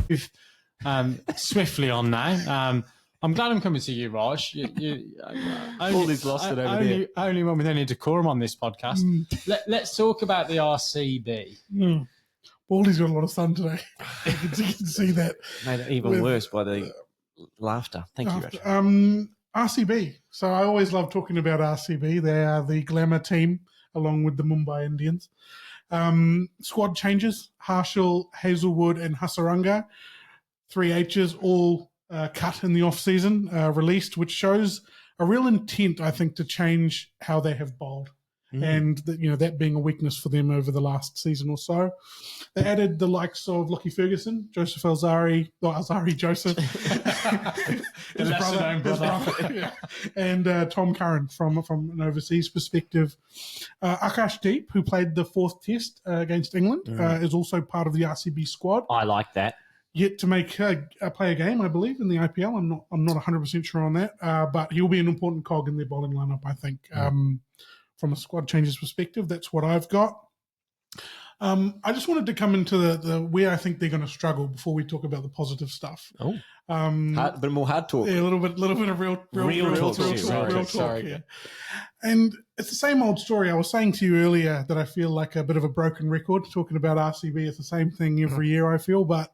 move swiftly on now. I'm glad I'm coming to you, Raj. Baldy's lost it over there. Only one with any decorum on this podcast. Let's talk about the RCB. Baldy's got a lot of sun today. You can see that. Made it even worse by the laughter. Thank you, Raj. RCB. So I always love talking about RCB. They are the glamour team along with the Mumbai Indians. Squad changes. Harshal, Hazelwood and Hasaranga. 3 H's all cut in the off-season, released, which shows a real intent, I think, to change how they have bowled. And that being a weakness for them over the last season or so. They added the likes of Lockie Ferguson, Joseph Alzari Joseph, his brother, and Tom Curran from an overseas perspective. Akash Deep, who played the 4th Test against England, is also part of the RCB squad. I like that. Yet to make play a game, I believe, in the IPL. I'm not 100% sure on that, but he'll be an important cog in their bowling lineup, I think. From a squad changes perspective, that's what I've got. I just wanted to come into the where I think they're going to struggle before we talk about the positive stuff. A bit more hard talk. Yeah, a little bit of real talk. Sorry. Yeah. And it's the same old story. I was saying to you earlier that I feel like a bit of a broken record talking about RCB. It's the same thing every year, I feel, but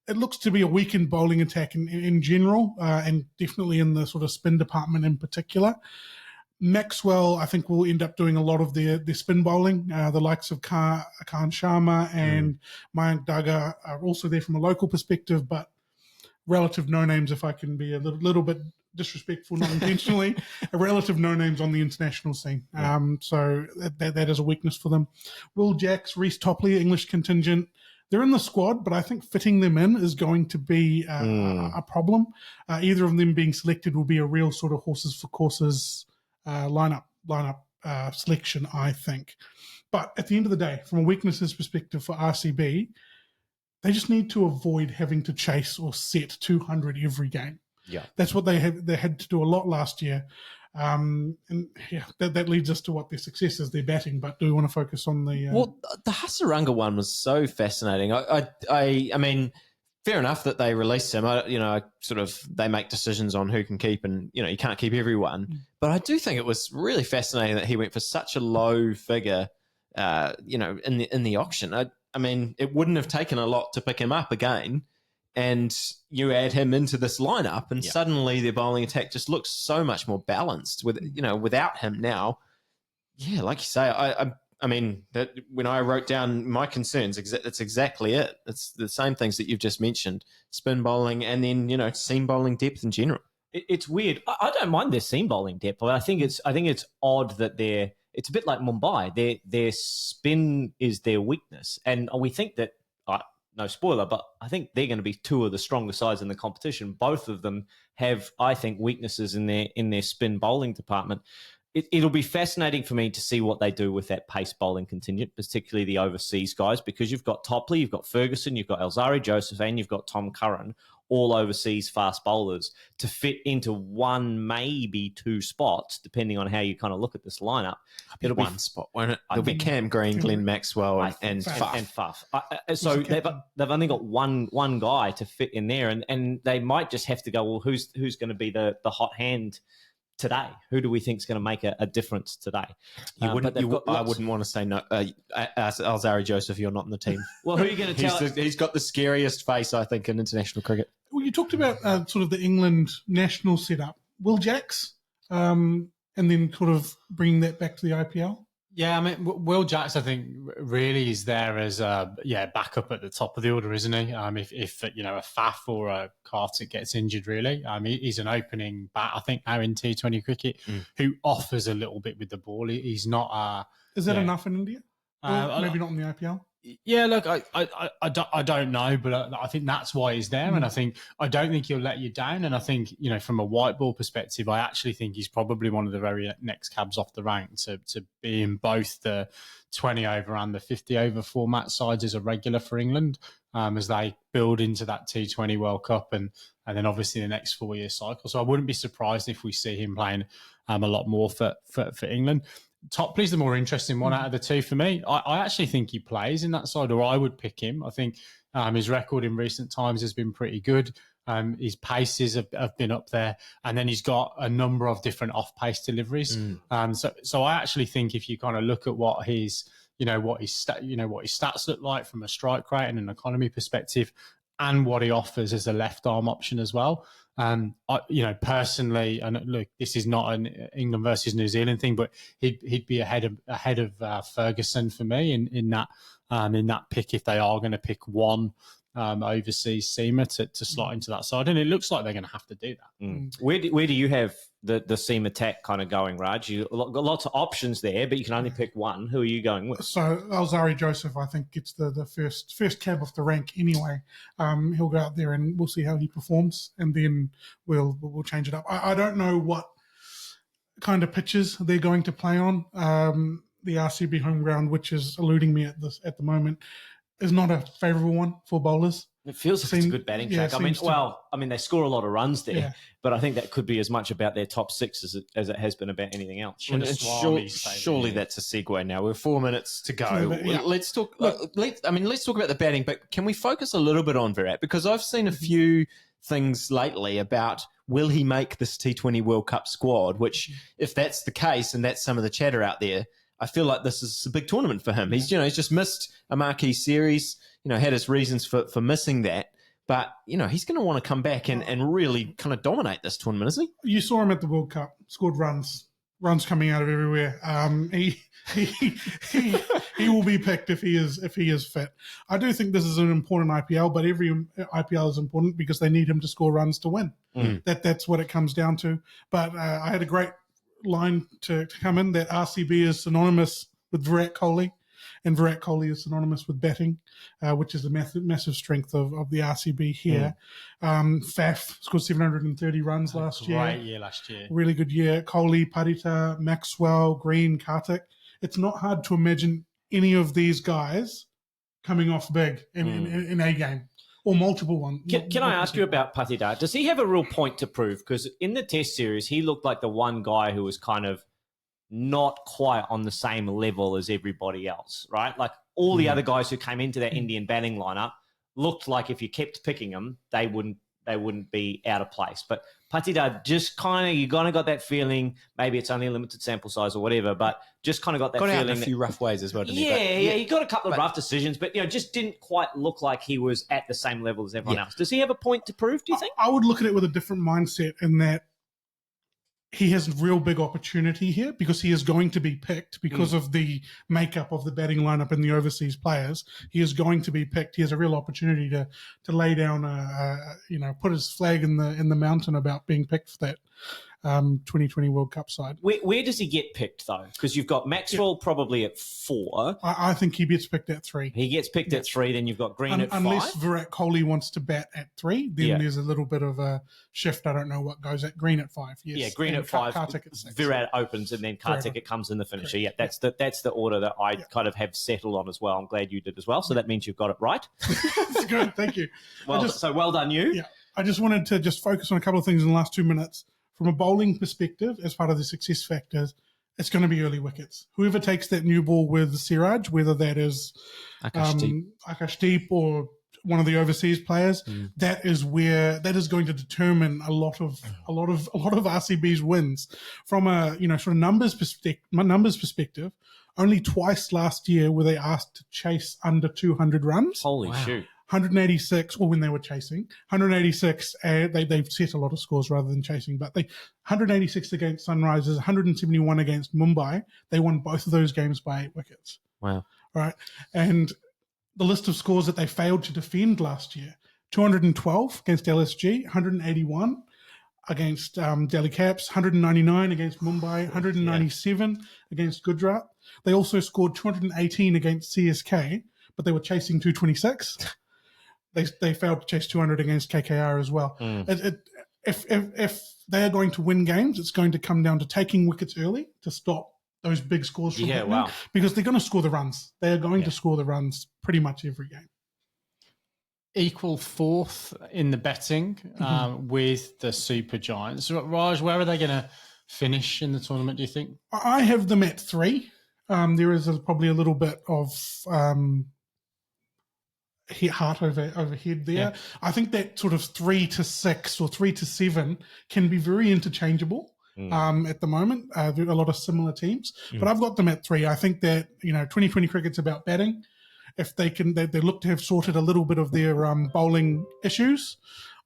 it looks to be a weakened bowling attack in general, and definitely in the sort of spin department in particular. Maxwell, I think, will end up doing a lot of their spin bowling. The likes of Khan Sharma and Mayank Dagga are also there from a local perspective, but relative no-names, if I can be a little bit disrespectful, not intentionally, relative no-names on the international scene. So that is a weakness for them. Will Jacks, Reece Topley, English contingent, they're in the squad, but I think fitting them in is going to be a problem. Either of them being selected will be a real sort of horses for courses lineup selection, I think. But at the end of the day, from a weaknesses perspective for RCB, they just need to avoid having to chase or set 200 every game. Yeah, that's what they had to do a lot last year. And yeah, that leads us to what their success is, their batting. But do we want to focus on the... Well, the Hasaranga one was so fascinating. I mean, fair enough that they released him. They make decisions on who can keep, and you can't keep everyone. But I do think it was really fascinating that he went for such a low figure. In the auction. I mean, it wouldn't have taken a lot to pick him up again, and you add him into this lineup, and suddenly their bowling attack just looks so much more balanced. Without him now, like you say, I mean, that when I wrote down my concerns, it's exactly it. It's the same things that you've just mentioned: spin bowling, and then seam bowling depth in general. It's weird. I don't mind their seam bowling depth, but I think it's odd that it's a bit like Mumbai. Their spin is their weakness, and we think that. No spoiler, but I think they're going to be 2 of the strongest sides in the competition. Both of them have, I think, weaknesses in their spin bowling department. It'll be fascinating for me to see what they do with that pace bowling contingent, particularly the overseas guys, because you've got Topley, you've got Ferguson, you've got Alzari Joseph, and you've got Tom Curran, all overseas fast bowlers, to fit into 1, maybe 2 spots, depending on how you kind of look at this lineup. It'll be 1 spot, won't it? It'll be Cam Green, Glenn Maxwell, and Faf. So they've only got one guy to fit in there, and they might just have to go, well, who's going to be the hot hand today? Who do we think is going to make a difference today? I wouldn't want to say no. Alzari Joseph, you're not in the team. Well, who are you going to tell? He's got the scariest face, I think, in international cricket. Well, you talked about sort of the England national setup. Will Jacks, and then sort of bring that back to the IPL? Yeah, I mean, Will Jacks, I think, really is there as backup at the top of the order, isn't he? If a Faf or a Carter gets injured, really, he's an opening bat, I think, now in T20 cricket, who offers a little bit with the ball. He's not. Is that enough in India? Maybe not in the IPL. Yeah, look, I don't know, but I think that's why he's there, and I don't think he'll let you down. And I think from a white ball perspective, I actually think he's probably one of the very next cabs off the rank to be in both the 20 over and the 50 over format sides as a regular for England, as they build into that T20 World Cup and then obviously the next 4-year cycle. So I wouldn't be surprised if we see him playing a lot more for England. Topley's the more interesting one out of the two for me. I actually think he plays in that side, or I would pick him. I think his record in recent times has been pretty good. His paces have been up there, and then he's got a number of different off-pace deliveries. So I actually think if you kind of look at what his stats look like from a strike rate and an economy perspective, and what he offers as a left arm option as well. Personally, and look, this is not an England versus New Zealand thing, but he'd be ahead of Ferguson for me in that pick if they are going to pick one overseas seamer to slot into that side, and it looks like they're going to have to do that. Where do you have the seam attack kind of going, Raj? You got lots of options there, but you can only pick one. Who are you going with? So Alzari Joseph, I think, gets the first cab off the rank anyway. He'll go out there and we'll see how he performs, and then we'll change it up. I don't know what kind of pitches they're going to play on. The RCB home ground, which is eluding me at the moment, is not a favourable one for bowlers. It feels like it's a good batting track. They score a lot of runs there, but I think that could be as much about their top six as it has been about anything else. Surely that's a segue now. We're 4 minutes to go. Let's talk. Let's talk about the batting, but can we focus a little bit on Virat? Because I've seen a few things lately about will he make this T20 World Cup squad, which if that's the case and that's some of the chatter out there, I feel like this is a big tournament for him. He's just missed a marquee series, had his reasons for missing that. But, he's going to want to come back and really kind of dominate this tournament, isn't he? You saw him at the World Cup, scored runs coming out of everywhere. He will be picked if he is fit. I do think this is an important IPL, but every IPL is important because they need him to score runs to win. That's what it comes down to. But I had a great line to come in that RCB is synonymous with Virat Kohli, and Virat Kohli is synonymous with batting, which is a massive strength of the RCB here. Faf scored 730 runs last year. Great year last year. Really good year. Kohli, Patel, Maxwell, Green, Karthik. It's not hard to imagine any of these guys coming off big in a game. Or multiple ones. Can I ask you about Patidar? Does he have a real point to prove? Because in the Test series, he looked like the one guy who was kind of not quite on the same level as everybody else, right? Like all the other guys who came into that Indian batting lineup looked like if you kept picking them, they wouldn't be out of place. But Patidar just you kind of got that feeling. Maybe it's only a limited sample size or whatever, but just kind of got that feeling. Out in a few rough ways as well, didn't he? Yeah, he got a couple of rough decisions, but just didn't quite look like he was at the same level as everyone else. Does he have a point to prove? Do you think? I would look at it with a different mindset in that he has real big opportunity here because he is going to be picked because of the makeup of the batting lineup and the overseas players. He is going to be picked. He has a real opportunity to lay down, put his flag in the mountain about being picked for that 2020 World Cup side. Where does he get picked, though? Because you've got Maxwell probably at 4. I think he gets picked at 3. He gets picked at 3, then you've got Green at 5. Unless Virat Kohli wants to bat at 3, then there's a little bit of a shift. I don't know what goes at Green at 5. Yes. Yeah, Green at 5. Karthik at 6. Virat opens and then Karthik comes in the finisher. Correct. Yeah, that's the order that I kind of have settled on as well. I'm glad you did as well. So that means you've got it right. That's good. Thank you. Well done you. Yeah. I just wanted to focus on a couple of things in the last 2 minutes. From a bowling perspective, as part of the success factors, it's going to be early wickets. Whoever takes that new ball with Siraj, whether that is Akashdeep or one of the overseas players, that is going to determine a lot of RCB's wins. From a sort of numbers perspective, only twice last year were they asked to chase under 200 runs. Holy shoot. 186, or when they were chasing, 186, they've set a lot of scores rather than chasing, but 186 against Sunrisers, 171 against Mumbai. They won both of those games by 8 wickets. Wow. Right. And the list of scores that they failed to defend last year, 212 against LSG, 181 against Delhi Caps, 199 against Mumbai, 197 against Gujarat. They also scored 218 against CSK, but they were chasing 226. They failed to chase 200 against KKR as well. If they are going to win games, it's going to come down to taking wickets early to stop those big scores from happening. Because they're going to score the runs. They are going to score the runs pretty much every game. Equal 4th in the betting with the Super Giants. Raj, where are they going to finish in the tournament, do you think? I have them at 3. There is probably a little bit of heart over head there. Yeah. I think that sort of 3 to 6 or 3 to 7 can be very interchangeable at the moment. There are a lot of similar teams, but I've got them at 3. I think that 2020 cricket's about batting. If they look to have sorted a little bit of their bowling issues,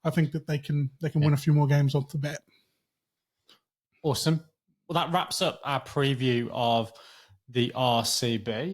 I think that they can win a few more games off the bat. Awesome. Well, that wraps up our preview of the RCB.